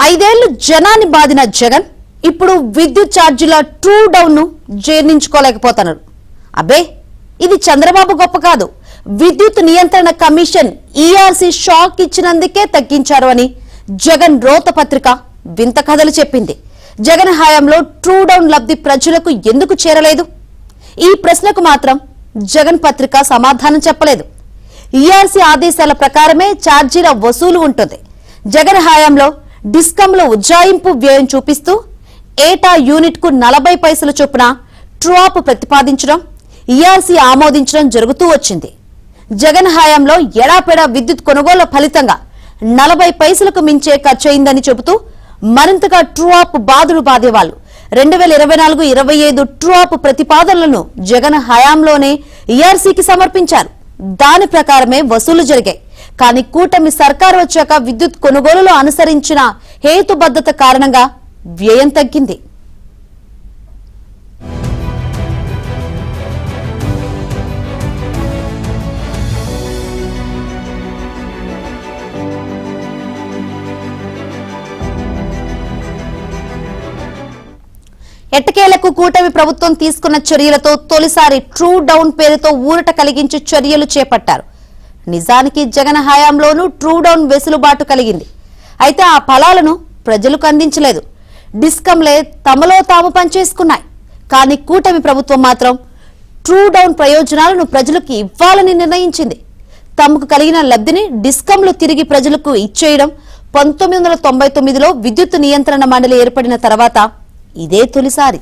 ఐదేళ్లు జనాన్ని బాదిన జగన్ ఇప్పుడు విద్యుత్ ఛార్జీల ట్రూ డౌన్ ను జీర్ణించుకోలేకపోతున్నారు. అబ్బే ఇది చంద్రబాబు గొప్ప కాదు, విద్యుత్ నియంత్రణ కమిషన్ ఈఆర్సీ షాక్ ఇచ్చినందుకే తగ్గించారు అని జగన్ రోత పత్రిక వింత కథలు చెప్పింది. జగన్ హయాంలో ట్రూ డౌన్ లబ్ధి ప్రజలకు ఎందుకు చేరలేదు? ఈ ప్రశ్నకు మాత్రం జగన్ పత్రిక సమాధానం చెప్పలేదు. ఈఆర్సీ ఆదేశాల ప్రకారమే ఛార్జీల వసూలు ఉంటుంది. జగన్ హయాంలో డిస్కంలో ఉజ్జాయింపు వ్యయం చూపిస్తూ ఏటా యూనిట్ కు 40 పైసల చొప్పున ట్రూ-అప్ ప్రతిపాదించడం, ఈఆర్సీ ఆమోదించడం జరుగుతూ వచ్చింది. జగన్ హయాంలో ఎడాపెడా విద్యుత్ కొనుగోళ్ల ఫలితంగా 40 పైసలకు మించే ఖర్చయిందని చెబుతూ మరింతగా ట్రూ-అప్ బాధలు బాధేవాళ్లు 2024-25 ట్రూ-అప్ ప్రతిపాదనలను జగన్ హయాంలోనే ఈఆర్సీకి సమర్పించారు. దాని ప్రకారమే వసూలు జరిగాయి. కానీ కూటమి సర్కారు వచ్చాక విద్యుత్ కొనుగోలులో అనుసరించిన హేతుబద్ధత కారణంగా వ్యయం తగ్గింది. ఎట్టకేలకు కూటమి ప్రభుత్వం తీసుకున్న చర్యలతో తొలిసారి ట్రూ డౌన్ పేరుతో ఊరట కలిగించే చర్యలు చేపట్టారు. నిజానికి జగన్ హయాంలోనూ ట్రూ డౌన్ వెసులుబాటు కలిగింది. అయితే ఆ ఫలాలను ప్రజలకు అందించలేదు. డిస్కంలే తమలో తాము పనిచేసుకున్నాయి. కానీ కూటమి ప్రభుత్వం మాత్రం ట్రూ డౌన్ ప్రయోజనాలను ప్రజలకు ఇవ్వాలని నిర్ణయించింది. తమకు కలిగిన లబ్ధిని డిస్కంలు తిరిగి ప్రజలకు ఇచ్చేయడం 1999లో విద్యుత్ నియంత్రణ మండలి ఏర్పడిన తర్వాత ఇదే తొలిసారి.